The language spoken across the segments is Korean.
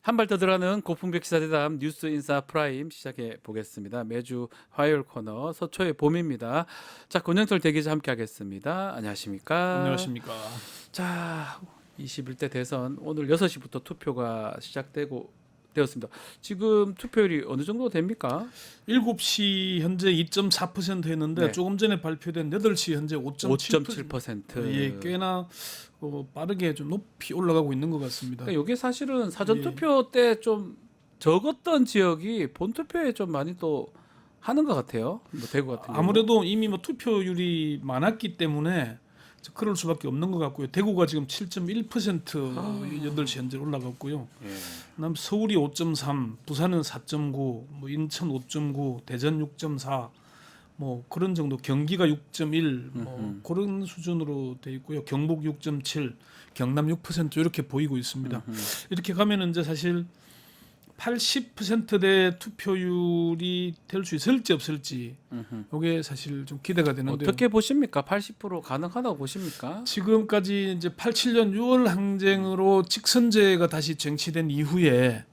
한 발 더 들어가는 고품격 시사대담 뉴스 인사 프라임 시작해 보겠습니다. 매주 화요일 코너 서초의 봄입니다. 자, 권영철 대기자 함께 하겠습니다. 안녕하십니까? 안녕하십니까. 자, 21대 대선 오늘 6시부터 투표가 되었습니다. 지금 투표율이 어느 정도 됩니까? 7시 현재 2.4% 했는데 네. 조금 전에 발표된 8시 현재 5.7%. 5.7%. 예, 꽤나 빠르게 좀 높이 올라가고 있는 것 같습니다. 그러니까 이게 사실은 사전 예. 투표 때 좀 적었던 지역이 본 투표에 좀 많이 또 하는 것 같아요. 뭐 대구 같은 경우. 아무래도 이미 뭐 투표율이 많았기 때문에 그럴 수밖에 없는 것 같고요. 대구가 지금 7.1% 8시 현재 올라갔고요. 예. 그다음 서울이 5.3, 부산은 4.9, 뭐 인천 5.9, 대전 6.4, 뭐 그런 정도, 경기가 6.1, 뭐 그런 수준으로 돼 있고요. 경북 6.7, 경남 6% 이렇게 보이고 있습니다. 이렇게 가면은 이제 사실 80%대 투표율이 될 수 있을지 없을지 이게 사실 좀 기대가 되는데요. 어떻게 보십니까? 80% 가능하다고 보십니까? 지금까지 이제 87년 6월 항쟁으로 직선제가 다시 쟁취된 이후에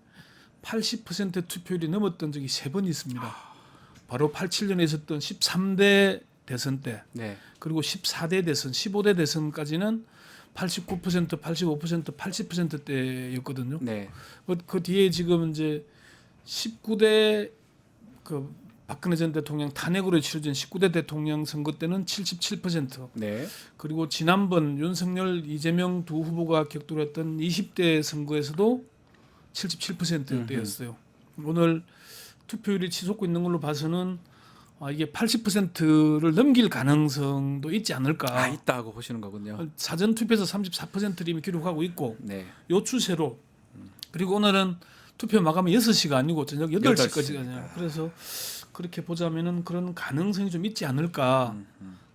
80% 투표율이 넘었던 적이 3번 있습니다. 바로 87년에 있었던 13대 대선 때, 네. 그리고 14대 대선, 15대 대선까지는 89%, 85%, 80%대였거든요. 네. 그 뒤에 지금 이제 19대 그 박근혜 전 대통령 탄핵으로 치러진 19대 대통령 선거 때는 77%, 네. 그리고 지난번 윤석열, 이재명 두 후보가 격돌했던 20대 선거에서도 77%대였어요. 오늘 투표율이 치솟고 있는 걸로 봐서는 이게 80%를 넘길 가능성도 있지 않을까. 있다고 보시는 거군요. 사전 투표에서 34%를 이미 기록하고 있고, 네. 요 추세로, 그리고 오늘은 투표 마감이 6시가 아니고 저녁 8시까지거든요. 그래서 그렇게 보자면은 그런 가능성이 좀 있지 않을까.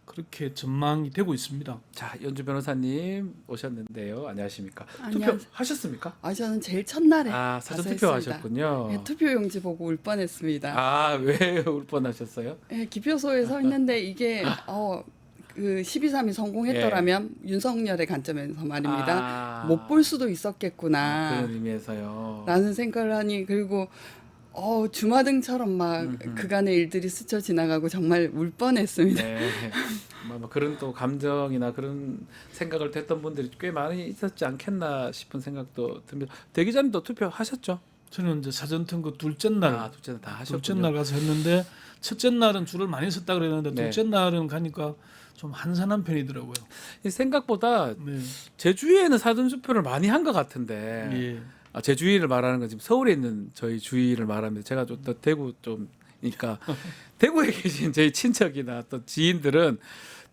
그렇게 전망이 되고 있습니다. 자, 연주 변호사님 오셨는데요. 안녕하십니까? 안녕. 투표 하셨습니까? 저는 제일 첫날에 사전 가서 투표 했습니다. 하셨군요. 네, 투표용지 보고 울 뻔했습니다. 왜 울 뻔하셨어요? 네, 기표소에 서 있는데 이게 그 12.3이 성공했더라면 윤석열의 관점에서 말입니다. 못 볼 수도 있었겠구나. 그런 의미에서요. 라는 생각을 하니, 그리고 주마등처럼 막 그간의 일들이 스쳐 지나가고 정말 울 뻔했습니다. 네. 뭐 그런 또 감정이나 그런 생각을 했던 분들이 꽤 많이 있었지 않겠나 싶은 생각도 듭니다. 대기자님도 투표하셨죠? 저는 이제 사전 선거 둘째 날, 둘째 날 다 하셨군요. 둘째 날 가서 했는데 첫째 날은 줄을 많이 섰다 그랬는데 네. 둘째 날은 가니까 좀 한산한 편이더라고요. 생각보다 네. 제 주위에는 사전 투표를 많이 한 것 같은데 예. 제 주위를 말하는 건 지금 서울에 있는 저희 주위를 말합니다. 제가 좀 더 대구 좀이니까 대구에 계신 저희 친척이나 또 지인들은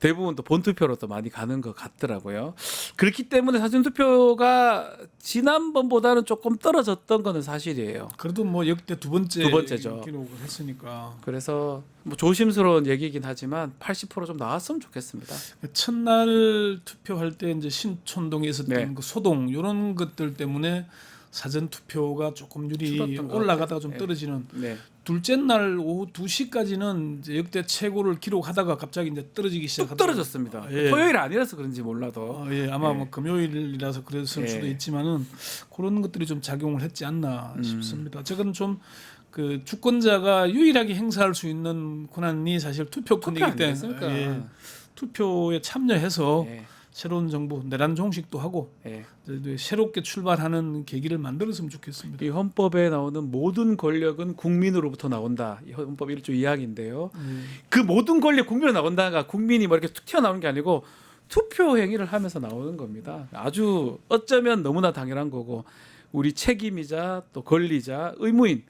대부분 또 본투표로 또 많이 가는 것 같더라고요. 그렇기 때문에 사전투표가 지난번보다는 조금 떨어졌던 거는 사실이에요. 그래도 뭐 역대 두 번째죠. 기록을 했으니까. 그래서 뭐 조심스러운 얘기이긴 하지만 80% 좀 나왔으면 좋겠습니다. 첫날 투표할 때 이제 신촌동에 있었던 네. 그 소동 이런 것들 때문에 사전 투표가 조금 율이 줄었던 것 올라가다가 같아요. 좀 네. 떨어지는. 네. 둘째 날 오후 2시까지는 이제 역대 최고를 기록하다가 갑자기 이제 떨어지기 뚝 시작하더라고요. 떨어졌습니다. 예. 토요일 아니라서 그런지 몰라도. 예, 아마 예. 뭐 금요일이라서 그랬을 예. 수도 있지만은 그런 것들이 좀 작용을 했지 않나 싶습니다. 저건 좀 그 주권자가 유일하게 행사할 수 있는 권한이 사실 투표권이기 때문에 아니겠습니까? 투표에 참여해서 예. 새로운 정부 내란 종식도 하고 예. 이제 새롭게 출발하는 계기를 만들었으면 좋겠습니다. 이 헌법에 나오는 모든 권력은 국민으로부터 나온다. 이 헌법 1조 2항인데요. 그 모든 권력 국민으로 나온다가 국민이 뭐 이렇게 툭 튀어나오는 게 아니고 투표 행위를 하면서 나오는 겁니다. 아주 어쩌면 너무나 당연한 거고 우리 책임이자 또 권리자 의무인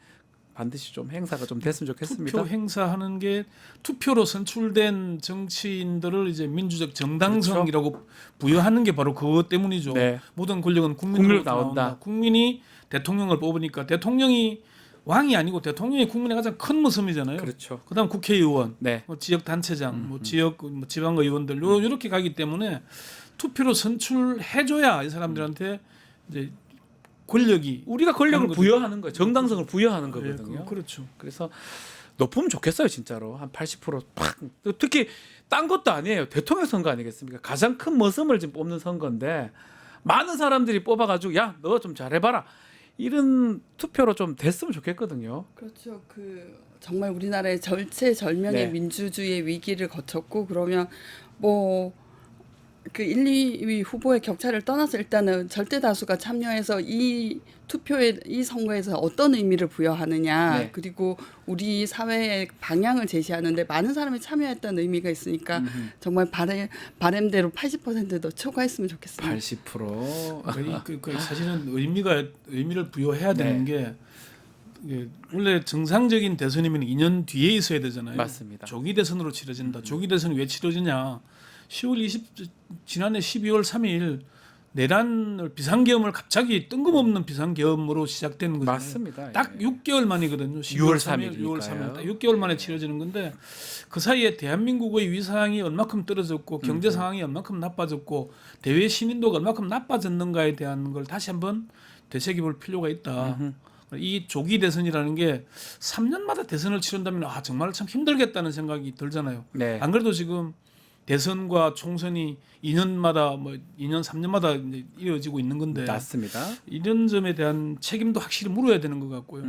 반드시 좀 행사가 좀 됐으면 좋겠습니다. 투표 행사하는 게 투표로 선출된 정치인들을 이제 민주적 정당성이라고 부여하는 게 바로 그것 때문이죠. 네. 모든 권력은 국민으로 국민으로부터 나온다. 나온다. 국민이 대통령을 뽑으니까 대통령이 왕이 아니고 대통령이 국민의 가장 큰 모습이잖아요. 그렇죠. 그다음 국회의원, 네. 뭐 지역 단체장, 뭐 지역 뭐 지방 의원들 이렇게 가기 때문에 투표로 선출해줘야 이 사람들한테 이제 권력이 우리가 권력을 그런 부여하는 거예요. 정당성을 부여하는 거거든요. 그렇죠. 그래서 높으면 좋겠어요, 진짜로. 한 80%팍. 특히 딴 것도 아니에요. 대통령 선거 아니겠습니까? 가장 큰 머슴을 지금 뽑는 선거인데 많은 사람들이 뽑아가지고 야, 너 좀 잘해봐라. 이런 투표로 좀 됐으면 좋겠거든요. 그렇죠. 그 정말 우리나라의 절체절명의 네. 민주주의의 위기를 거쳤고 그러면 뭐 그 1, 2위 후보의 격차를 떠나서 일단은 절대 다수가 참여해서 이 투표에 이 선거에서 어떤 의미를 부여하느냐 네. 그리고 우리 사회의 방향을 제시하는데 많은 사람이 참여했다는 의미가 있으니까 정말 바람대로 80%도 초과했으면 좋겠습니다. 80%. 그 사실은 의미를 부여해야 되는 네. 게 이게 원래 정상적인 대선이면 2년 뒤에 있어야 되잖아요. 맞습니다. 조기 대선으로 치러진다. 조기 대선이 왜 치러지냐? 10월 지난해 12월 3일 내란을 비상계엄을 갑자기 뜬금없는 비상계엄으로 시작되는 거잖아요. 맞습니다. 딱 예. 6개월 만이거든요. 6월 6월 3일 니까요. 딱 6개월 만에 치러지는 건데 그 사이에 대한민국의 위상이 얼마큼 떨어졌고 경제 상황이 얼마큼 나빠졌고 대외 신인도가 얼마큼 나빠졌는가에 대한 걸 다시 한번 되새겨볼 필요가 있다. 이 조기 대선이라는 게 3년마다 대선을 치른다면 정말 참 힘들겠다는 생각이 들잖아요. 네. 안 그래도 지금 대선과 총선이 2년마다 뭐 2년 3년마다 이제 이어지고 있는 건데 맞습니다. 이런 점에 대한 책임도 확실히 물어야 되는 것 같고요.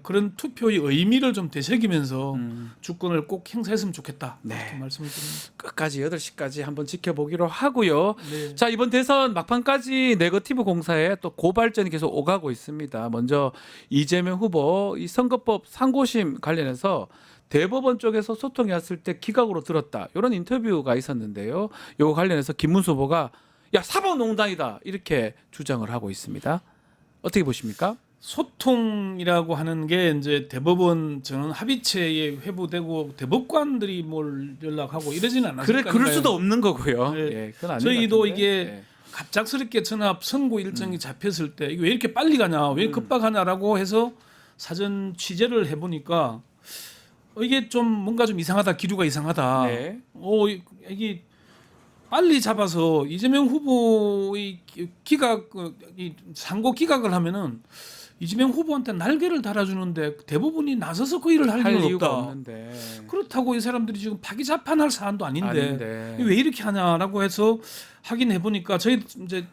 그런 투표의 의미를 좀 되새기면서 주권을 꼭 행사했으면 좋겠다. 네. 이렇게 말씀을 드립니다. 끝까지 8시까지 한번 지켜보기로 하고요. 네. 자, 이번 대선 막판까지 네거티브 공사에 또 고발전이 계속 오가고 있습니다. 먼저 이재명 후보 이 선거법 상고심 관련해서 대법원 쪽에서 소통이 왔을 때 기각으로 들었다. 이런 인터뷰가 있었는데요. 이거 관련해서 김문수 후보가 야, 사법농단이다. 이렇게 주장을 하고 있습니다. 어떻게 보십니까? 소통이라고 하는 게 이제 대법원 저는 합의체에 회부되고 대법관들이 뭘 연락하고 이러지는 않았을까요? 그럴 수도 없는 거고요. 네. 예, 그건 아닌 저희도 것 같은데. 이게 예. 갑작스럽게 전압 선고 일정이 잡혔을 때 이게 왜 이렇게 빨리 가냐, 왜 급박하냐라고 해서 사전 취재를 해보니까 이게 좀 뭔가 좀 이상하다, 기류가 이상하다. 네. 이게 빨리 잡아서 이재명 후보의 기각, 이 상고 기각을 하면은 이재명 후보한테 날개를 달아주는데 대부분이 나서서 그 일을 할 할 이유가 이유가 없다. 없는데. 그렇다고 이 사람들이 지금 파기자판할 사안도 아닌데 왜 이렇게 하냐라고 해서 확인해 보니까 저희 이제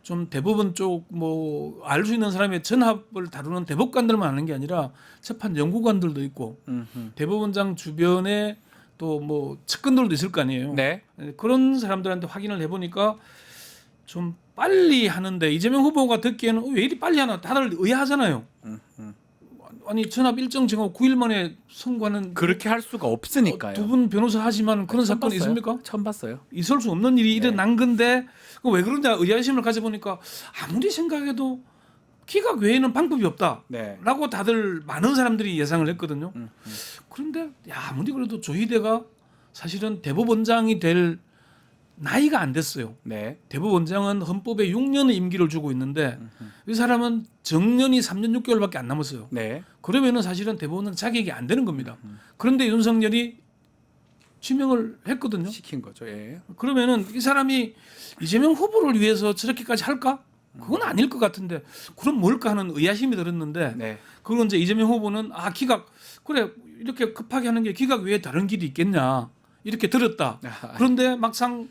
좀 대법원 쪽 뭐 알 수 있는 사람의 전합을 다루는 대법관들만 아는 게 아니라 재판 연구관들도 있고 대법원장 주변에 또 뭐 측근들도 있을 거 아니에요. 네. 그런 사람들한테 확인을 해보니까 좀 빨리 하는데 이재명 후보가 듣기에는 왜 이리 빨리 하나 다들 의아하잖아요. 아니 전합 일정 정하고 9일 만에 선고하는 그렇게 할 수가 없으니까요. 두 분 변호사 하지만 그런 처음 사건이 봤어요? 있습니까? 처음 봤어요. 있을 수 없는 일이 네. 일어난 건데 왜 그런지 의아심을 가져보니까 아무리 생각해도 기각 외에는 방법이 없다. 네. 라고 다들 많은 사람들이 예상을 했거든요. 그런데 아무리 그래도 조희대가 사실은 대법원장이 될 나이가 안 됐어요. 네. 대법원장은 헌법에 6년의 임기를 주고 있는데 이 사람은 정년이 3년 6개월밖에 안 남았어요. 네. 그러면은 사실은 대법원장 자격이 안 되는 겁니다. 그런데 윤석열이 지명을 했거든요. 시킨 거죠. 예. 그러면은 이 사람이 이재명 후보를 위해서 저렇게까지 할까? 그건 아닐 것 같은데 그럼 뭘까 하는 의아심이 들었는데 네. 그건 이제 이재명 후보는 기각 그래 이렇게 급하게 하는 게 기각 외에 다른 길이 있겠냐 이렇게 들었다. 그런데 막상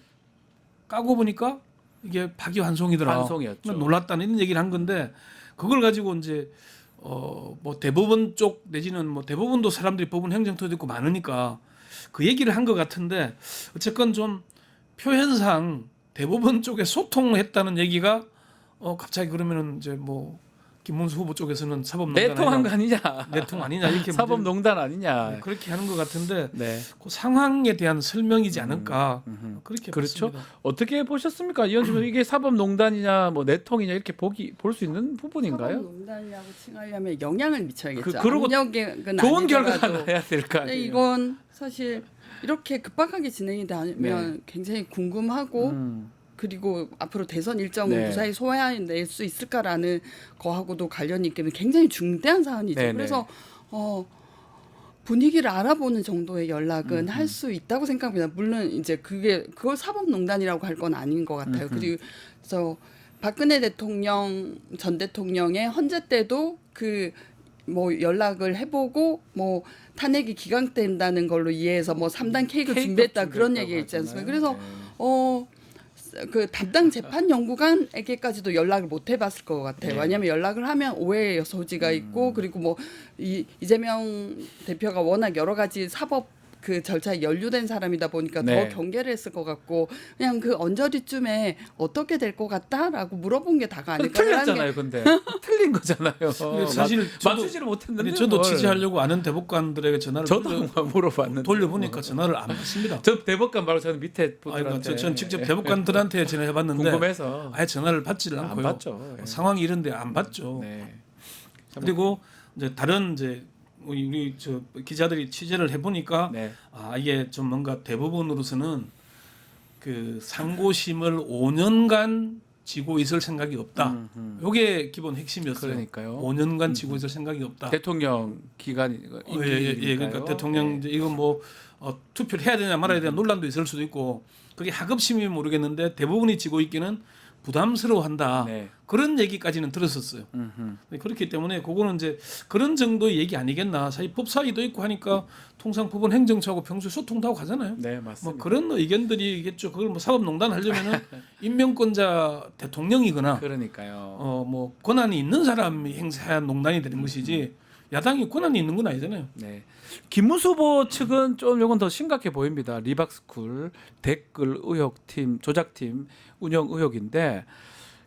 까고 보니까 이게 파기환송이더라. 환송이었죠. 놀랐다는 이런 얘기를 한 건데 그걸 가지고 이제 뭐 대법원 쪽 내지는 뭐 대법원도 사람들이 법원 행정처도 있고 많으니까 그 얘기를 한 것 같은데 어쨌건 좀 표현상 대법원 쪽에 소통을 했다는 얘기가 갑자기 그러면은 이제 뭐 김문수 후보 쪽에서는 사법농단 내통한 거 아니냐? 내통 아니냐 이렇게 사법농단 아니냐? 그렇게 하는 것 같은데 네. 그 상황에 대한 설명이지 않을까 그렇게 그렇죠. 봤습니다. 어떻게 보셨습니까? 이현주 이게 사법농단이냐 뭐 내통이냐 이렇게 볼 수 있는 부분인가요? 사법농단이라고 칭하려면 영향을 미쳐야겠죠. 그러고 압력은 좋은 결과가 아니더라도. 나야 될 거 근데 아니에요. 이건 사실 이렇게 급박하게 진행이 되면 네. 굉장히 궁금하고 그리고 앞으로 대선 일정을 네. 무사히 소화해낼 수 있을까라는 거하고도 관련이 있기 때문에 굉장히 중대한 사안이죠. 네, 그래서 분위기를 알아보는 정도의 연락은 할 수 있다고 생각합니다. 물론 이제 그걸 사법농단이라고 할 건 아닌 것 같아요. 그리고 그래서 박근혜 대통령 전 대통령의 헌재 때도 뭐 연락을 해보고 뭐 탄핵이 기각된다는 걸로 이해해서 뭐 3단 케이크 준비했다 그런 얘기 있지 않습니까? 그래서 그 담당 재판 연구관에게까지도 연락을 못 해봤을 것 같아요. 네. 왜냐하면 연락을 하면 오해의 소지가 있고 그리고 뭐 이재명 대표가 워낙 여러 가지 사법 그 절차에 연루된 사람이다 보니까 네. 더 경계를 했을 것 같고 그냥 그 언저리쯤에 어떻게 될 것 같다라고 물어본 게 다가 아닐까. 틀렸잖아요, 근데 틀린 거잖아요. 사실 저도- 맞추지를 못했는데 근데 저도 뭘. 취재하려고 아는 대법관들에게 전화를 저도 물어봤는데 돌려보니까 전화를 안 받습니다. 저 대법관 말고 저는 밑에 아니, 분들한테 전 직접 대법관들한테 전화해봤는데 궁금해서 아예 전화를 받지를 안 않고요. 받죠. 예. 상황이 이런데 안 받죠. 네. 그리고 이제 다른 이제 우리 저 기자들이 취재를 해보니까 네. 아 이게 좀 뭔가 대법원으로서는 그 상고심을 5년간 지고 있을 생각이 없다. 이게 기본 핵심이었어요. 그러니까요. 5년간 지고 있을 생각이 없다. 대통령 기간이 그러니까 대통령 이제 이거 뭐 투표를 해야 되냐 말아야 되냐 논란도 있을 수도 있고 그게 하급심이면 모르겠는데 대부분이 지고 있기는 부담스러워한다. 네. 그런 얘기까지는 들었었어요. 그렇기 때문에 그거는 이제 그런 정도의 얘기 아니겠나. 사실 법사위도 있고 하니까 통상 법원 행정처하고 평소에 소통도 하고 가잖아요. 네, 맞습니다. 뭐 그런 의견들이겠죠. 그걸 뭐 사법농단 하려면은 임명권자 대통령이거나 그러니까요. 뭐 권한이 있는 사람이 행사한 농단이 되는 것이지 야당이 권한이 있는 건 아니잖아요. 네. 김문수 후보 측은 좀 이건 더 심각해 보입니다. 리박스쿨 댓글 의혹팀 조작팀 운영 의혹인데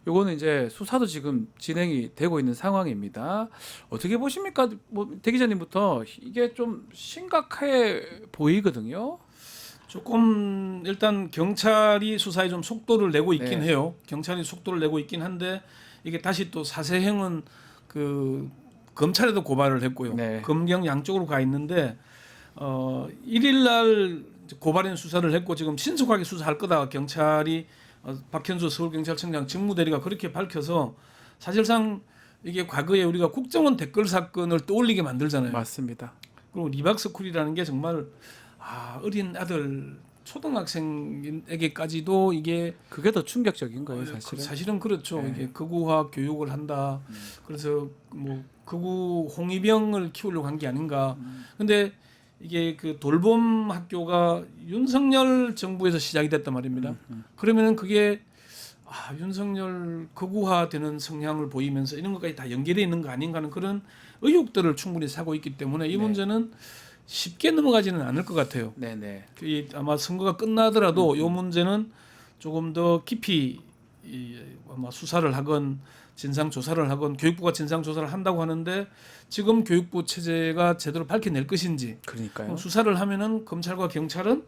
요거는 이제 수사도 지금 진행이 되고 있는 상황입니다. 어떻게 보십니까? 뭐 대 기자님부터 이게 좀 심각해 보이거든요. 조금 일단 경찰이 수사에 좀 속도를 내고 있긴 네. 해요. 경찰이 속도를 내고 있긴 한데 이게 다시 또 사세형은 그 검찰에도 고발을 했고요. 네. 검경 양쪽으로 가 있는데 1일 날 고발인 수사를 했고 지금 신속하게 수사할 거다. 경찰이 박현수 서울경찰청장 직무대리가 그렇게 밝혀서 사실상 이게 과거에 우리가 국정원 댓글 사건을 떠올리게 만들잖아요. 맞습니다. 그리고 리박스쿨이라는 게 정말 어린 아들 초등학생에게까지도 이게 그게 더 충격적인 거예요, 사실은. 사실은 그렇죠. 네. 이게 극우화 교육을 한다. 그래서 뭐 극우 홍위병을 키우려고 한 게 아닌가. 근데 이게 그 돌봄 학교가 윤석열 정부에서 시작이 됐단 말입니다. 그러면은 그게 윤석열 극우화되는 성향을 보이면서 이런 것까지 다 연계되어 있는 거 아닌가 하는 그런 의혹들을 충분히 사고 있기 때문에 이 네. 문제는 쉽게 넘어가지는 않을 것 같아요. 네네. 아마 선거가 끝나더라도 이 문제는 조금 더 깊이 아마 수사를 하건 진상 조사를 하건 교육부가 진상 조사를 한다고 하는데 지금 교육부 체제가 제대로 밝혀낼 것인지 그러니까요. 수사를 하면은 검찰과 경찰은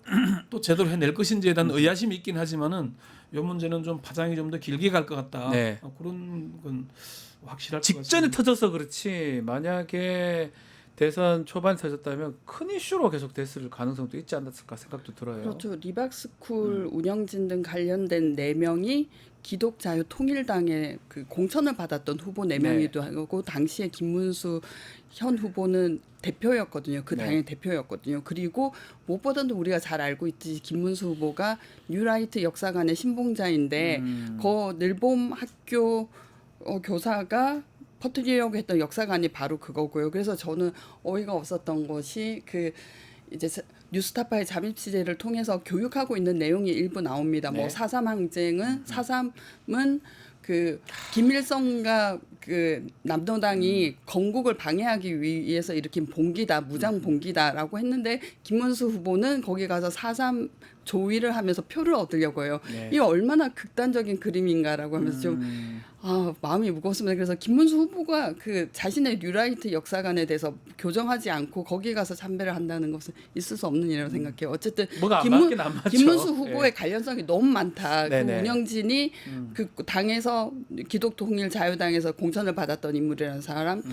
또 제대로 해낼 것인지에 대한 의아심이 있긴 하지만은 이 문제는 좀 파장이 좀 더 길게 갈 것 같다. 네. 그런 건 확실할 것 직전에 같습니다. 터져서 그렇지 만약에 대선 초반에 터졌다면 큰 이슈로 계속 됐을 가능성도 있지 않았을까 생각도 들어요. 그렇죠. 리박스쿨 운영진 등 관련된 4명이 기독자유통일당의 그 공천을 받았던 후보 4명이기도 하고 당시에 김문수 현 후보는 대표였거든요. 그 네. 당의 대표였거든요. 그리고 무엇보다도 우리가 잘 알고 있듯이 김문수 후보가 뉴라이트 역사관의 신봉자인데 그 늘봄 학교 교사가 퍼뜨리려고 했던 역사관이 바로 그거고요. 그래서 저는 어이가 없었던 것이 그 이제 뉴스타파의 잠입 취재를 통해서 교육하고 있는 내용이 일부 나옵니다. 네. 뭐 4.3 항쟁은 4.3은 그 김일성과 그 남노당이 건국을 방해하기 위해서 일으킨 봉기다, 무장 봉기다라고 했는데 김문수 후보는 거기 가서 4.3 조위를 하면서 표를 얻으려고 해요. 네. 이게 얼마나 극단적인 그림인가라고 하면서 좀 마음이 무겁습니다. 그래서 김문수 후보가 그 자신의 뉴라이트 역사관에 대해서 교정하지 않고 거기 가서 참배를 한다는 것은 있을 수 없는 일이라고 생각해요. 어쨌든 뭐가 안 맞긴 안 맞죠. 김문수 후보의 예. 관련성이 너무 많다. 네네. 그 운영진이 그 당에서 기독통일자유당에서 공천을 받았던 인물이라는 사람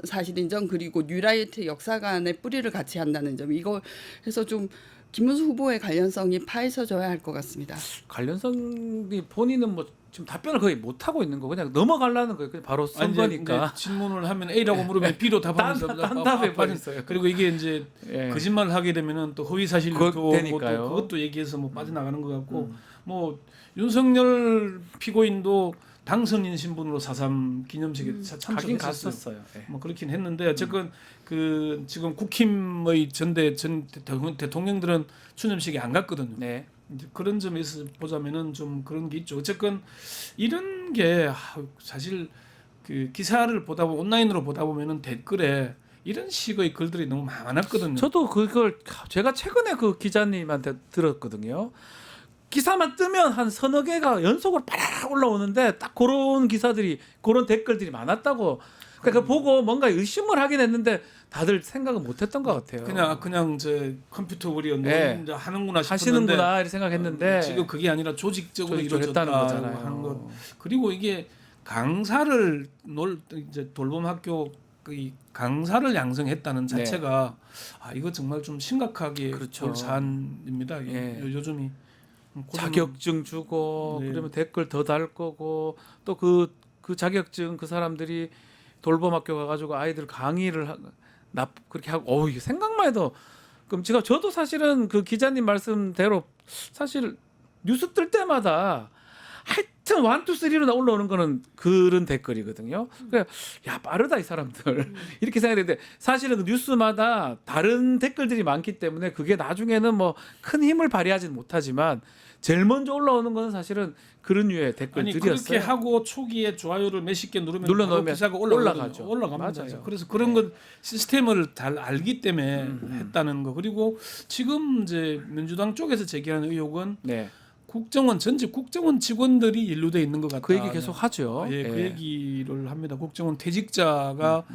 사실 인정 그리고 뉴라이트 역사관의 뿌리를 같이 한다는 점 이거 해서 좀 김문수 후보의 관련성이 파헤쳐져야 할 것 같습니다. 관련성이 본인은 뭐 지금 답변을 거의 못 하고 있는 거 그냥 넘어가려는 거예요. 그냥 바로 아니, 선거니까. 이제 질문을 하면 A라고 물으면 B로 답하면서 딴 답에 빠졌어요. 그리고 이게 이제 예. 거짓말을 하게 되면은 또 허위 사실 그거 되니까요. 그것도 얘기해서 뭐 빠져나가는 것 같고 뭐 윤석열 피고인도 당선인 신분으로 4.3 기념식에 가긴 참석했었어요. 갔었어요. 예. 뭐 그렇긴 했는데 어쨌건 그 지금 국힘의 전 대통령들은 추념식에 안 갔거든요. 네. 이제 그런 점에서 보자면은 좀 그런 게 있죠. 어쨌건 이런 게 사실 그 기사를 보다 보면 온라인으로 보다 보면은 댓글에 이런 식의 글들이 너무 많았거든요. 저도 그걸 제가 최근에 그 기자님한테 들었거든요. 기사만 뜨면 한 서너 개가 연속으로 빠락 올라오는데 딱 그런 기사들이 그런 댓글들이 많았다고. 그러니까 보고 뭔가 의심을 하긴 했는데 다들 생각은 못했던 것 같아요. 그냥 저 컴퓨터 우리 네. 하는구나 싶었는데 하시는구나 이렇게 생각했는데 지금 그게 아니라 조직적으로 조직적으로 이루어졌다는 했다는 거잖아요. 하는 것. 그리고 이게 강사를 이제 돌봄학교 그 강사를 양성했다는 자체가 이거 정말 좀 심각하게 그렇죠. 볼 사안입니다. 예. 요즘이 자격증 주고 네. 그러면 댓글 더 달 거고 또 그 자격증 그 사람들이 돌봄학교 가가지고 아이들 강의를 그렇게 하고 이게 생각만 해도 그럼 저도 사실은 그 기자님 말씀대로 사실 뉴스 뜰 때마다 하여튼 1, 2, 3로 올라오는 거는 그런 댓글이거든요. 그래 야 빠르다 이 사람들 이렇게 생각했는데 사실은 그 뉴스마다 다른 댓글들이 많기 때문에 그게 나중에는 뭐 큰 힘을 발휘하지는 못하지만 제일 먼저 올라오는 거는 사실은 그런 류의 댓글들이었어요. 그렇게 하고 초기에 좋아요를 몇십 개 누르면 눌러놓으면 바로 기사가 올라가죠. 올라갑니다. 맞아요. 그래서 그런 건 시스템을 잘 알기 때문에 했다는 거. 그리고 지금 이제 민주당 쪽에서 제기하는 의혹은 네. 전직 국정원 직원들이 연루돼 있는 것 같다. 그 얘기 계속 하죠. 예, 그 예. 얘기를 합니다. 국정원 퇴직자가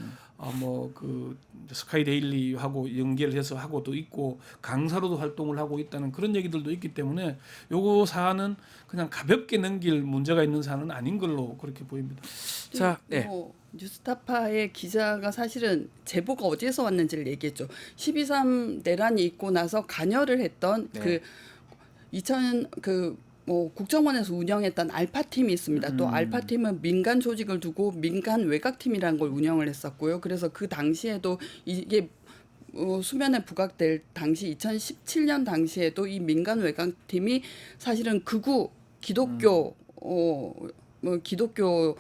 뭐 그 스카이데일리하고 연결해서 하고도 있고 강사로도 활동을 하고 있다는 그런 얘기들도 있기 때문에 요거 사안은 그냥 가볍게 넘길 문제가 있는 사안은 아닌 걸로 그렇게 보입니다. 자, 네. 뭐 뉴스타파의 기자가 사실은 제보가 어디에서 왔는지를 얘기했죠. 12.3 내란이 있고 나서 관여를 했던 네. 뭐 국정원에서 운영했던 알파팀이 있습니다. 또 알파팀은 민간 조직을 두고 민간 외곽팀이라는 걸 운영을 했었고요. 그래서 그 당시에도 이게 수면에 부각될 당시 2017년 당시에도 이 민간 외곽팀이 사실은 극우 기독교 기독교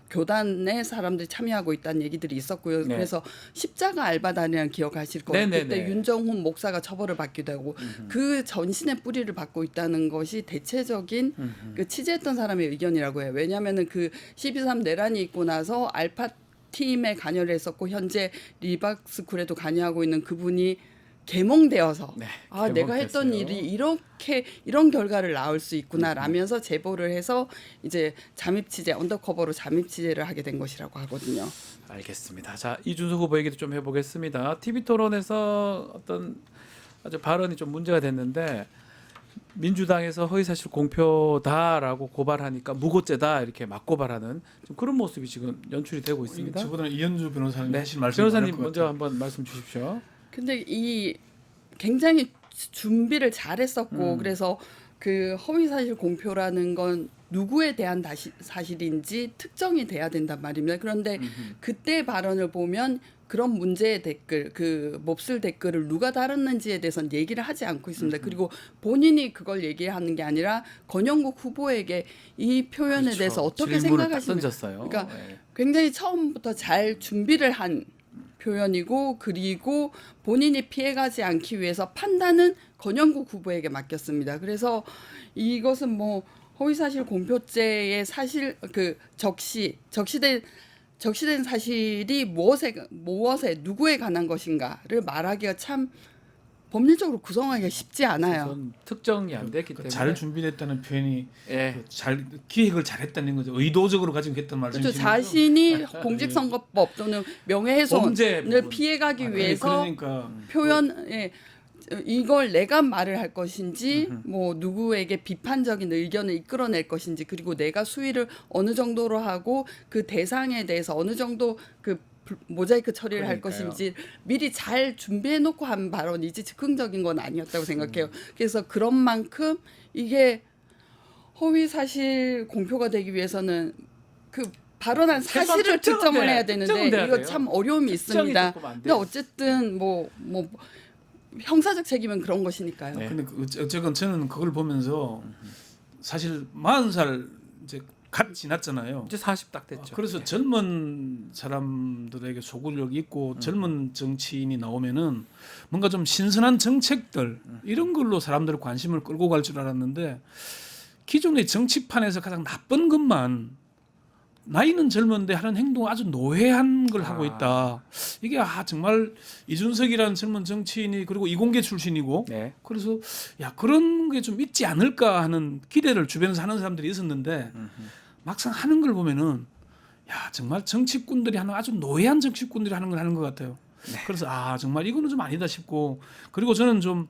교단의 사람들이 참여하고 있다는 얘기들이 있었고요. 네. 그래서 십자가 알바단이라는 기억하실 거예요. 네네네. 그때 윤정훈 목사가 처벌을 받기도 하고 그 전신의 뿌리를 받고 있다는 것이 대체적인 그 취재했던 사람의 의견이라고 해요. 왜냐하면은 그 12.3 내란이 있고 나서 알파 팀에 관여를 했었고 현재 리박스쿨에도 관여하고 있는 그분이 개몽되어서 네, 내가 했던 개몽됐어요. 일이 이런 결과를 낳을 수 있구나라면서 제보를 해서 이제 잠입 취재 언더커버로 잠입 취재를 하게 된 것이라고 하거든요. 알겠습니다. 자, 이준석 후보 얘기도 좀 해보겠습니다. TV 토론에서 어떤 아주 발언이 좀 문제가 됐는데 민주당에서 허위사실 공표다라고 고발하니까 무고죄다 이렇게 맞고발하는 좀 그런 모습이 지금 연출이 되고 있습니다. 저보다는 이현주 변호사님 네, 하실 말씀 변호사님 먼저 한번 말씀 주십시오. 근데 이 굉장히 준비를 잘했었고 그래서 그 허위사실 공표라는 건 누구에 대한 사실인지 특정이 돼야 된단 말입니다. 그런데 그때 발언을 보면 그런 문제의 댓글, 그 몹쓸 댓글을 누가 달았는지에 대해서는 얘기를 하지 않고 있습니다. 그리고 본인이 그걸 얘기하는 게 아니라 권영국 후보에게 이 표현에 그렇죠. 대해서 어떻게 질문을 딱 생각하시는지 던졌어요. 그러니까 네. 굉장히 처음부터 잘 준비를 한 표현이고 그리고 본인이 피해가지 않기 위해서 판단은 권영국 후보에게 맡겼습니다. 그래서 이것은 뭐 허위사실 공표죄의 사실 그 적시된 사실이 무엇에 누구에 관한 것인가를 말하기가 참 법률적으로 구성하기가 쉽지 않아요. 우선 특정이 안 됐기 때문에 잘 준비됐다는 표현이 예. 잘 기획을 잘했다는 거죠. 의도적으로 가지고 했던 그렇죠. 말씀이시죠. 자신이 공직선거법 또는 명예훼손을 범죄 부분. 피해가기 위해서 그러니까 표현에 이걸 내가 말을 할 것인지 뭐 누구에게 비판적인 의견을 이끌어낼 것인지 그리고 내가 수위를 어느 정도로 하고 그 대상에 대해서 어느 정도 그 모자이크 처리를 할 그러니까요. 것인지 미리 잘 준비해 놓고 한 발언이지 즉흥적인 건 아니었다고 생각해요. 그래서 그런 만큼 이게 허위 사실 공표가 되기 위해서는 그 발언한 사실을 특정을 해야 되는데 이거 참 어려움이 있습니다. 근데 어쨌든 뭐 형사적 책임은 그런 것이니까요. 네. 근데 어쨌건 저는 그걸 보면서 사실 40살 이제 갓 지났잖아요. 이제 40 딱 됐죠. 그래서 예. 젊은 사람들에게 소굴력이 있고 젊은 정치인이 나오면은 뭔가 좀 신선한 정책들 이런 걸로 사람들의 관심을 끌고 갈 줄 알았는데 기존의 정치판에서 가장 나쁜 것만 나이는 젊은데 하는 행동 아주 노회한 걸 하고 있다. 이게 정말 이준석이라는 젊은 정치인이 그리고 이공계 출신이고 네. 그래서 야 그런 게 좀 있지 않을까 하는 기대를 주변에서 하는 사람들이 있었는데 막상 하는 걸 보면은 야 정말 정치꾼들이 하는 아주 노예한 정치꾼들이 하는 걸 하는 것 같아요. 네. 그래서 정말 이거는 좀 아니다 싶고 그리고 저는 좀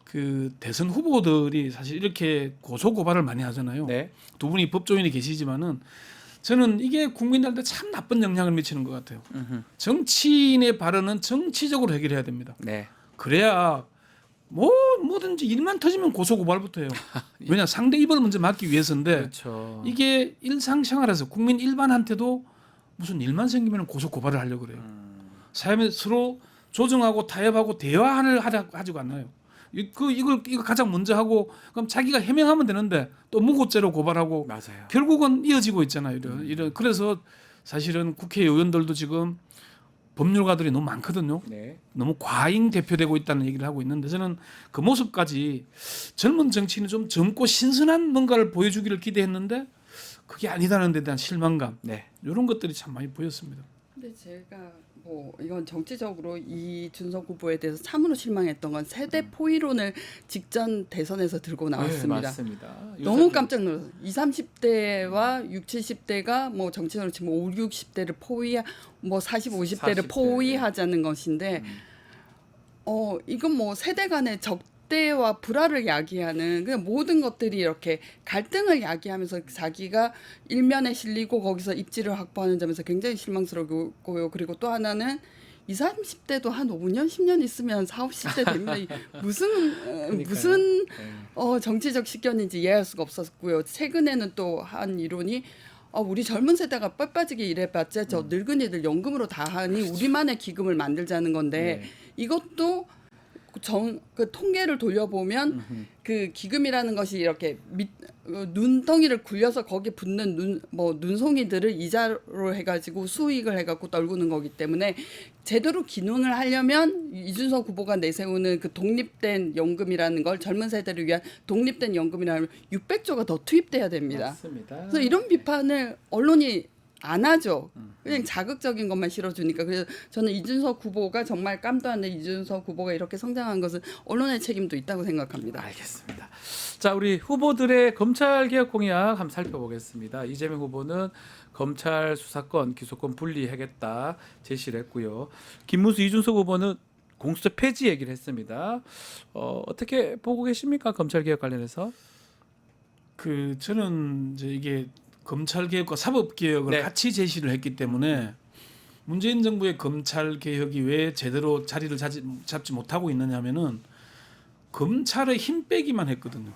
그 대선 후보들이 사실 이렇게 고소 고발을 많이 하잖아요. 네. 두 분이 법조인이 계시지만은 저는 이게 국민들한테 참 나쁜 영향을 미치는 것 같아요. 정치인의 발언은 정치적으로 해결해야 됩니다. 네. 그래야 뭐든지 일만 터지면 고소 고발부터 해요. 왜냐 상대 입을 먼저 막기 위해서인데 그렇죠. 이게 일상생활에서 국민 일반한테도 무슨 일만 생기면 고소 고발을 하려고 그래요. 사회에 서로 조정하고 타협하고 대화를 하지가 않아요. 이걸 가장 먼저 하고 그럼 자기가 해명하면 되는데 또 무고죄로 고발하고 맞아요. 결국은 이어지고 있잖아요. 이런 그래서 사실은 국회의원들도 지금 법률가들이 너무 많거든요. 네. 너무 과잉 대표되고 있다는 얘기를 하고 있는데 저는 그 모습까지 젊은 정치인이 좀 젊고 신선한 뭔가를 보여주기를 기대했는데 그게 아니다는 데 대한 실망감 네. 이런 것들이 참 많이 보였습니다. 근데 제가 뭐 이건 정치적으로 이준석 후보에 대해서 참으로 실망했던 건 세대 포위론을 직전 대선에서 들고 나왔습니다. 네, 맞습니다. 너무 깜짝 놀랐어요. 20, 30대와 60, 70대가 뭐 정치적으로 지금 5, 60대를 뭐 40, 50대를 40대. 포위하자는 것인데 이건 뭐 세대 간의 적대와 불화를 야기하는 그냥 모든 것들이 이렇게 갈등을 야기하면서 자기가 일면에 실리고 거기서 입지를 확보하는 점에서 굉장히 실망스럽고요. 그리고 또 하나는 20, 30대도 한 5년, 10년 있으면 40, 50대 됩니다. 무슨 정치적 식견인지 이해할 수가 없었고요. 최근에는 또 한 이론이 우리 젊은 세대가 뻘빠지게 일해봤자 저 늙은이들 연금으로 다 하니 우리만의 기금을 만들자는 건데 네. 이것도 그 통계를 돌려보면 그 기금이라는 것이 이렇게 눈덩이를 굴려서 거기에 붙는 눈송이들을 이자로 해가지고 수익을 해갖고 떨구는 거기 때문에 제대로 기능을 하려면 이준석 후보가 내세우는 그 독립된 연금이라는 걸 젊은 세대를 위한 독립된 연금이라면 600조가 더 투입돼야 됩니다. 맞습니다. 그래서 이런 비판을 언론이 안 하죠. 그냥 자극적인 것만 실어주니까. 그래서 저는 이준석 후보가 정말 깜도 안 되는 이준석 후보가 이렇게 성장한 것은 언론의 책임도 있다고 생각합니다. 알겠습니다. 자, 우리 후보들의 검찰 개혁 공약 한번 살펴보겠습니다. 이재명 후보는 검찰 수사권, 기소권 분리하겠다 제시를 했고요. 김문수, 이준석 후보는 공수처 폐지 얘기를 했습니다. 어떻게 보고 계십니까? 검찰 개혁 관련해서? 저는 이제 이게 검찰 개혁과 사법 개혁을 네. 같이 제시를 했기 때문에 문재인 정부의 검찰 개혁이 왜 제대로 자리를 잡지 못하고 있느냐면은 검찰의 힘 빼기만 했거든요.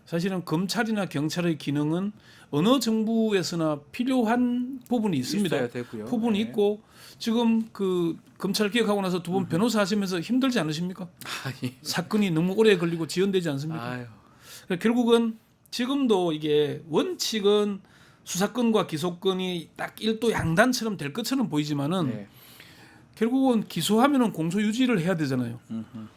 사실은 검찰이나 경찰의 기능은 어느 정부에서나 필요한 부분이 있습니다. 있어야 되고요. 부분이 네. 있고 지금 그 검찰 개혁하고 나서 두 분 변호사 하시면서 힘들지 않으십니까? 아니. 사건이 너무 오래 걸리고 지연되지 않습니까? 아유. 그러니까 결국은 지금도 이게 원칙은 수사권과 기소권이 딱 일도 양단처럼 될 것처럼 보이지만은 네. 결국은 기소하면은 공소 유지를 해야 되잖아요.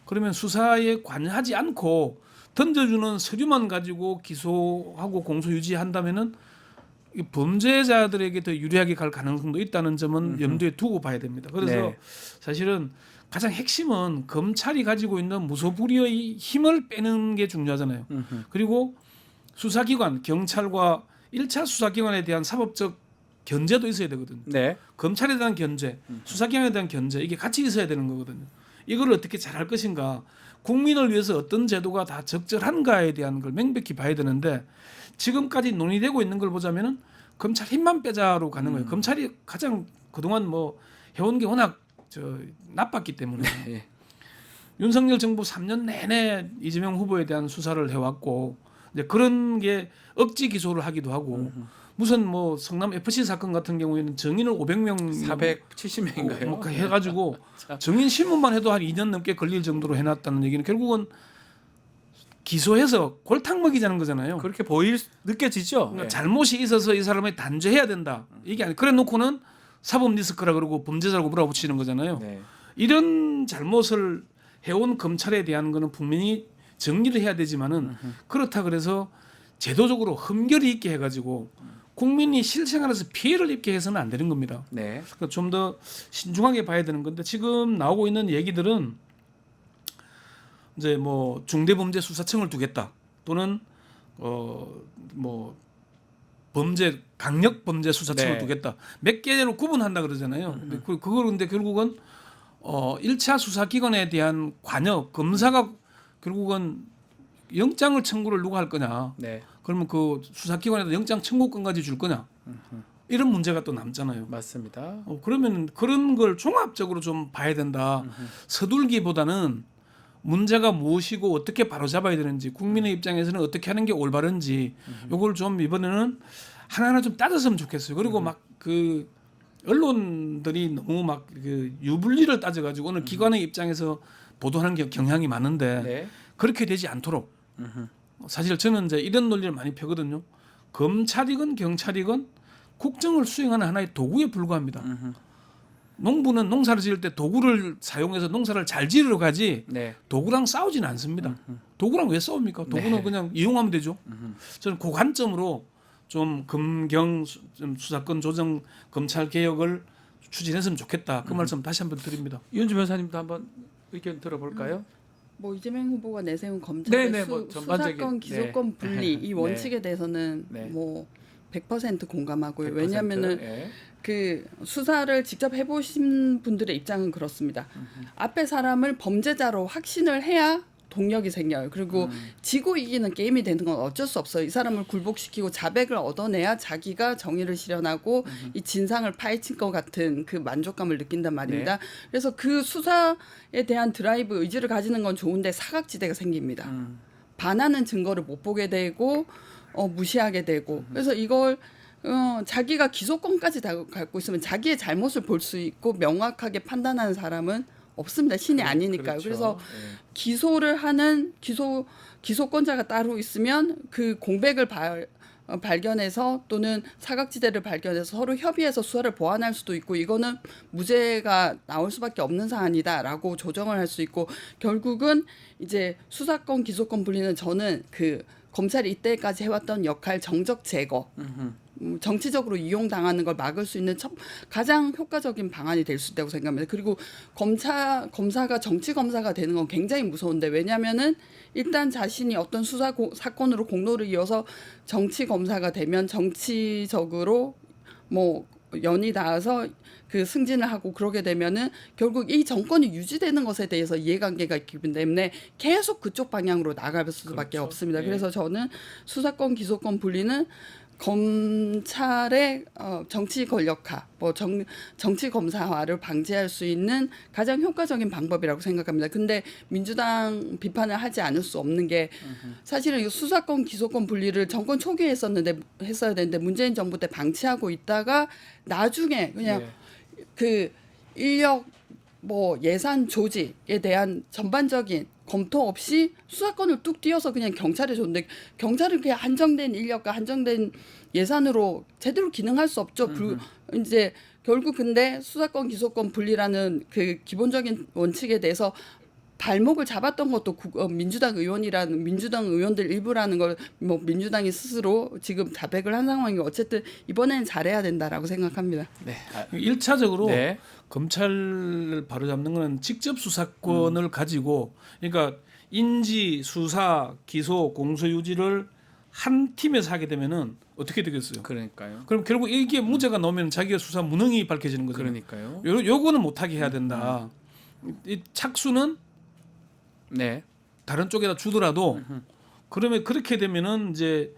그러면 수사에 관여하지 않고 던져주는 서류만 가지고 기소하고 공소 유지한다면은 이 범죄자들에게 더 유리하게 갈 가능성도 있다는 점은 염두에 두고 봐야 됩니다. 그래서 네. 사실은 가장 핵심은 검찰이 가지고 있는 무소불위의 힘을 빼는 게 중요하잖아요. 그리고 수사기관, 경찰과 1차 수사기관에 대한 사법적 견제도 있어야 되거든요. 네. 검찰에 대한 견제, 수사기관에 대한 견제 이게 같이 있어야 되는 거거든요. 이걸 어떻게 잘할 것인가, 국민을 위해서 어떤 제도가 다 적절한가에 대한 걸 명백히 봐야 되는데 지금까지 논의되고 있는 걸 보자면은 검찰 힘만 빼자로 가는 거예요. 검찰이 가장 그동안 뭐 해온 게 워낙 나빴기 때문에 네. 윤석열 정부 3년 내내 이재명 후보에 대한 수사를 해왔고 이제 그런 게 억지 기소를 하기도 하고 무슨 뭐 성남 FC 사건 같은 경우에는 정인을 500명 470명인가요? 뭐 해가지고 정인 신문만 해도 한 2년 넘게 걸릴 정도로 해놨다는 얘기는 결국은 기소해서 골탕 먹이자는 거잖아요. 그렇게 느껴지죠. 그러니까 네. 잘못이 있어서 이 사람을 단죄해야 된다. 이게 아니 그래 놓고는 사법 리스크라 그러고 범죄자라고 몰아붙이는 거잖아요. 네. 이런 잘못을 해온 검찰에 대한 거는 국민이 정리를 해야 되지만은 그렇다 그래서 제도적으로 흠결이 있게 해가지고 국민이 실생활에서 피해를 입게 해서는 안 되는 겁니다. 네. 그러니까 좀 더 신중하게 봐야 되는 건데 지금 나오고 있는 얘기들은 이제 뭐 중대범죄수사청을 두겠다 또는 뭐 범죄 강력범죄수사청을 네. 두겠다 몇 개로 구분한다 그러잖아요. 근데 그걸 근데 결국은 1차 수사기관에 대한 관여 검사가 결국은 영장을 청구를 누가 할 거냐? 네. 그러면 그 수사기관에다 영장 청구권까지 줄 거냐? 이런 문제가 또 남잖아요. 맞습니다. 그러면 그런 걸 종합적으로 좀 봐야 된다. 서둘기보다는 문제가 무엇이고 어떻게 바로잡아야 되는지 국민의 입장에서는 어떻게 하는 게 올바른지 요걸 좀 이번에는 하나하나 좀 따졌으면 좋겠어요. 그리고 막 그 언론들이 너무 막 그 유불리를 따져가지고 어느 기관의 입장에서 보도하는 게 경향이 많은데 네. 그렇게 되지 않도록 사실 저는 이제 이런 논리를 많이 펴거든요. 검찰이건 경찰이건 국정을 수행하는 하나의 도구에 불과합니다. 농부는 농사를 지을 때 도구를 사용해서 농사를 잘 지으러 가지 네. 도구랑 싸우지는 않습니다. 도구랑 왜 싸웁니까? 도구는 네. 그냥 이용하면 되죠. 저는 그 관점으로 좀 검경 수사권 조정 검찰 개혁을 추진했으면 좋겠다. 그 말씀 다시 한번 드립니다. 이현주 변호사님도 한번 의견 들어볼까요? 뭐 이재명 후보가 내세운 검찰의 네네, 뭐 전반적인, 수사권 기소권 분리 네. 이 원칙에 대해서는 네. 뭐 100% 공감하고요. 100%, 왜냐하면은 예. 그 수사를 직접 해보신 분들의 입장은 그렇습니다. 앞에 사람을 범죄자로 확신을 해야 동력이 생겨요. 그리고 지고 이기는 게임이 되는 건 어쩔 수 없어요. 이 사람을 굴복시키고 자백을 얻어내야 자기가 정의를 실현하고 이 진상을 파헤친 것 같은 그 만족감을 느낀단 말입니다. 그래서 그 수사에 대한 드라이브 의지를 가지는 건 좋은데 사각지대가 생깁니다. 반하는 증거를 못 보게 되고 무시하게 되고 그래서 이걸 자기가 기소권까지 다 갖고 있으면 자기의 잘못을 볼 수 있고 명확하게 판단하는 사람은 없습니다. 신이 아니니까요. 그렇죠. 그래서 예. 기소를 하는 기소권자가 따로 있으면 그 공백을 발견해서 또는 사각지대를 발견해서 서로 협의해서 수사를 보완할 수도 있고 이거는 무죄가 나올 수밖에 없는 사안이다라고 조정을 할 수 있고 결국은 이제 수사권 기소권 분리는 저는 그 검찰이 이때까지 해왔던 역할 정적 제거 정치적으로 이용당하는 걸 막을 수 있는 가장 효과적인 방안이 될 수 있다고 생각합니다. 그리고 검사가 정치 검사가 되는 건 굉장히 무서운데 왜냐하면은 일단 자신이 어떤 사건으로 공로를 이어서 정치 검사가 되면 정치적으로 뭐 연이 닿아서 그 승진을 하고 그러게 되면은 결국 이 정권이 유지되는 것에 대해서 이해관계가 있기 때문에 계속 그쪽 방향으로 나갈 수밖에 그렇죠. 없습니다. 예. 그래서 저는 수사권 기소권 분리는 검찰의 정치 권력화, 정치 검사화를 방지할 수 있는 가장 효과적인 방법이라고 생각합니다. 근데 민주당 비판을 하지 않을 수 없는 게 사실은 이 수사권 기소권 분리를 정권 초기에 했어야 되는데 문재인 정부 때 방치하고 있다가 나중에 그냥 그 인력 뭐 예산 조직에 대한 전반적인 검토 없이 수사권을 뚝 띄어서 그냥 경찰에 줬는데 경찰은 그냥 한정된 인력과 한정된 예산으로 제대로 기능할 수 없죠. 이제 결국 근데 수사권 기소권 분리라는 그 기본적인 원칙에 대해서 발목을 잡았던 것도 민주당 의원들 일부라는 걸 뭐 민주당이 스스로 지금 자백을 한 상황이고 어쨌든 이번에는 잘해야 된다라고 생각합니다. 네. 1차적으로 네. 검찰을 바로잡는 것은 직접 수사권을 가지고 그러니까 인지, 수사, 기소, 공소유지를 한 팀에서 하게 되면은 어떻게 되겠어요? 그러니까요. 그럼 결국 이게 무죄가 나오면 자기가 수사 무능이 밝혀지는 거죠. 그러니까요. 요거는 못하게 해야 된다. 이 착수는 네. 다른 쪽에다 주더라도 그러면 그렇게 되면은 이제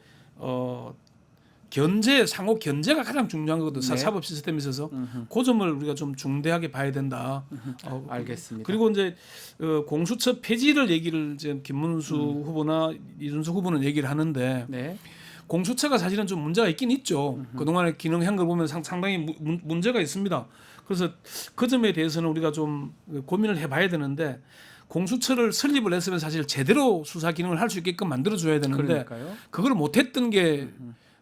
상호 견제가 가장 중요한 거거든. 네. 사법 시스템에 있어서 그 점을 우리가 좀 중대하게 봐야 된다. 알겠습니다. 그리고 이제 공수처 폐지를 얘기를 이제 김문수 후보나 이준석 후보는 얘기를 하는데 네. 공수처가 사실은 좀 문제가 있긴 있죠. 그동안에 기능한 걸 보면 상당히 문제가 있습니다. 그래서 그 점에 대해서는 우리가 좀 고민을 해봐야 되는데 공수처를 설립을 했으면 사실 제대로 수사 기능을 할 수 있게끔 만들어줘야 되는데 그러니까요. 그걸 못했던 게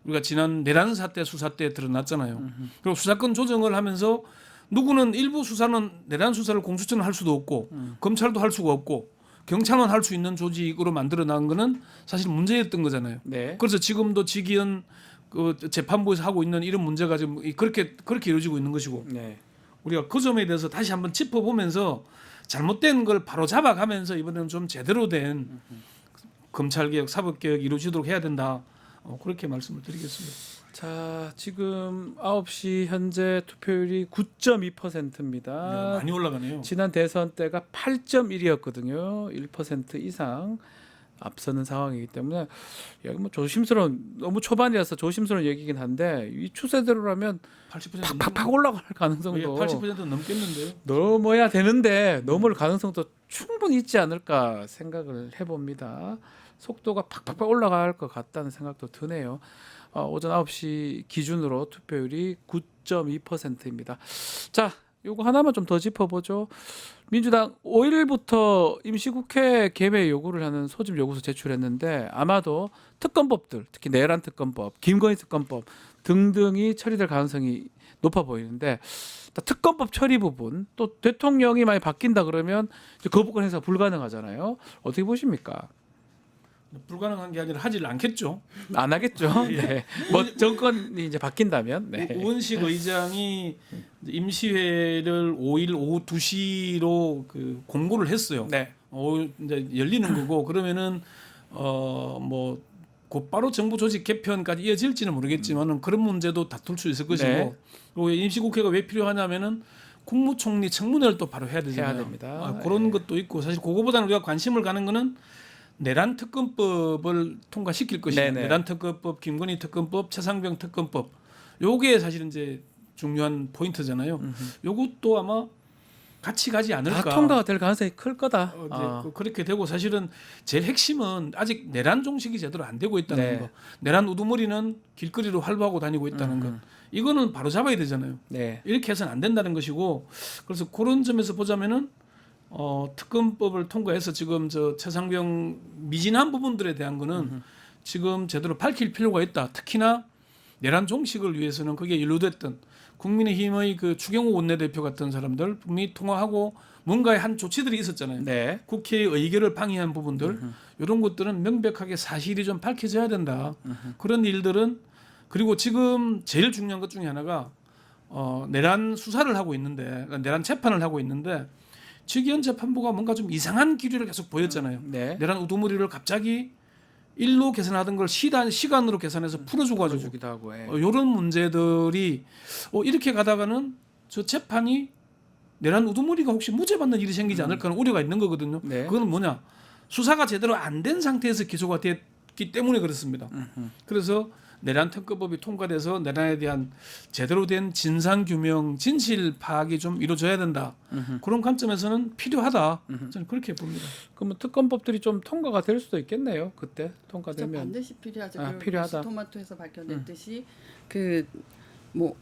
우리가 지난 내란 사태 수사 때 드러났잖아요. 그리고 수사권 조정을 하면서 누구는 일부 수사는 내란 수사를 공수처는 할 수도 없고 검찰도 할 수가 없고 경찰만 할 수 있는 조직으로 만들어 나간 거는 사실 문제였던 거잖아요. 네. 그래서 지금도 직위원 그 재판부에서 하고 있는 이런 문제가 지금 그렇게 이루어지고 있는 것이고 네. 우리가 그 점에 대해서 다시 한번 짚어보면서 잘못된 걸 바로 잡아가면서 이번에는 좀 제대로 된 검찰개혁, 사법개혁 이루어지도록 해야 된다. 그렇게 말씀을 드리겠습니다. 자, 지금 9시 현재 투표율이 9.2%입니다. 많이 올라가네요. 지난 대선 때가 8.1이었거든요. 1% 이상 앞서는 상황이기 때문에 여기 뭐 조심스러운 너무 초반이라서 조심스러운 얘기긴 한데 이 추세대로라면 80% 팍팍 올라갈 가능성도 80% 넘겠는데요. 넘어야 되는데 넘을 가능성도 충분히 있지 않을까 생각을 해봅니다. 속도가 팍팍 올라갈 것 같다는 생각도 드네요. 오전 9시 기준으로 투표율이 9.2%입니다. 자, 요거 하나만 좀 더 짚어보죠. 민주당 5일부터 임시국회 개회 요구를 하는 소집 요구서 제출했는데 아마도 특검법들, 특히 내란 특검법, 김건희 특검법 등등이 처리될 가능성이 높아 보이는데 특검법 처리 부분 또 대통령이 많이 바뀐다 그러면 이제 거부권 행사 불가능하잖아요. 어떻게 보십니까? 불가능한 게 아니라 하질 않겠죠. 안 하겠죠. 네. 뭐 정권이 이제 바뀐다면. 네. 우원식 의장이 임시회를 5일 오후 2시로 그 공고를 했어요. 네. 이제 열리는 거고 그러면은 뭐 곧바로 정부 조직 개편까지 이어질지는 모르겠지만은 그런 문제도 다툴 수 있을 것이고 네. 그리고 임시국회가 왜 필요하냐면은 국무총리 청문회를 또 바로 해야 되잖아요. 해야 됩니다. 그런 네. 것도 있고 사실 그거보다는 우리가 관심을 가는 거는 내란 특검법을 통과시킬 것이냐. 네네. 내란 특검법, 김건희 특검법, 최상병 특검법. 요게 사실 이제 중요한 포인트잖아요. 요것도 아마 같이 가지 않을까. 다 통과가 될 가능성이 클 거다. 이제 그렇게 되고 사실은 제일 핵심은 아직 내란 종식이 제대로 안 되고 있다는 네. 거. 내란 우두머리는 길거리로 활보하고 다니고 있다는 것. 이거는 바로 잡아야 되잖아요. 네. 이렇게 해서는 안 된다는 것이고 그래서 그런 점에서 보자면은 특검법을 통과해서 지금 저 최상병 미진한 부분들에 대한 거는 지금 제대로 밝힐 필요가 있다. 특히나 내란 종식을 위해서는 그게 연루됐던 국민의힘의 그 추경호 원내대표 같은 사람들 분명히 통화하고 뭔가의 한 조치들이 있었잖아요. 네. 국회의 의결을 방해한 부분들 이런 것들은 명백하게 사실이 좀 밝혀져야 된다. 그런 일들은 그리고 지금 제일 중요한 것 중에 하나가 내란 수사를 하고 있는데 그러니까 내란 재판을 하고 있는데 직위원 재판부가 뭔가 좀 이상한 기류를 계속 보였잖아요. 네. 내란 우두머리를 갑자기 일로 계산하던 걸 시간으로 계산해서 풀어주고 주기도 하고. 예. 이런 문제들이 이렇게 가다가는 저 재판이 내란 우두머리가 혹시 무죄 받는 일이 생기지 않을까 하는 우려가 있는 거거든요. 네. 그건 뭐냐? 수사가 제대로 안 된 상태에서 기소가 됐기 때문에 그렇습니다. 그래서 내란 특검법이 통과돼서 내란에 대한 제대로 된 진상 규명, 진실 파악이 좀 이루어져야 된다. 그런 관점에서는 필요하다. 저는 그렇게 봅니다. 그러면 특검법들이 좀 통과가 될 수도 있겠네요. 그때 진짜 통과되면. 반드시 필요하죠. 아, 그 필요하다. 토마토에서 밝혀냈듯이 그 뭐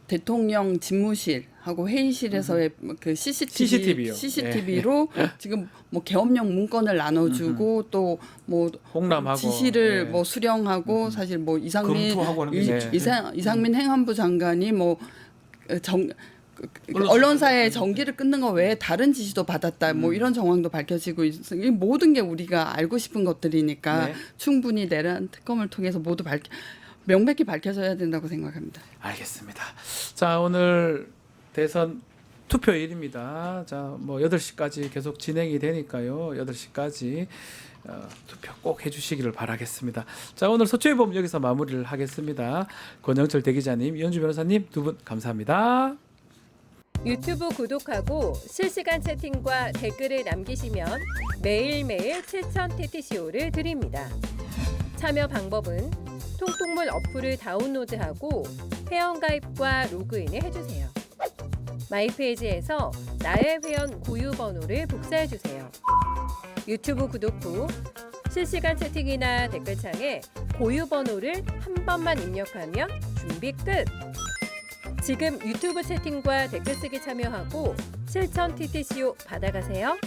대통령 집무실하고 회의실에서의 그 CCTV 요. CCTV로 지금 뭐 계엄령 문건을 나눠주고 또 뭐 홍람하고 지시를 예. 뭐 수령하고 사실 뭐 검토하고 하는 게 네. 이상민 행안부 장관이 뭐 언론사의 언론사의 정기를 끊는 거 외에 다른 지시도 받았다. 뭐 이런 정황도 밝혀지고 있으니 모든 게 우리가 알고 싶은 것들이니까 네. 충분히 내란 특검을 통해서 모두 명백히 밝혀져야 된다고 생각합니다. 알겠습니다. 자, 오늘 대선 투표일입니다. 자, 뭐 8시까지 계속 진행이 되니까요. 8시까지 투표 꼭 해주시기를 바라겠습니다. 자, 오늘 서초의범 여기서 마무리를 하겠습니다. 권영철 대기자님, 이현주 변호사님 두 분 감사합니다. 유튜브 구독하고 실시간 채팅과 댓글을 남기시면 매일매일 7,000TTCO를 드립니다. 참여 방법은 통통물 어플을 다운로드하고 회원가입과 로그인을 해주세요. 마이페이지에서 나의 회원 고유 번호를 복사해주세요. 유튜브 구독 후 실시간 채팅이나 댓글창에 고유 번호를 한 번만 입력하면 준비 끝! 지금 유튜브 채팅과 댓글 쓰기 참여하고 실천 TTCO 받아가세요.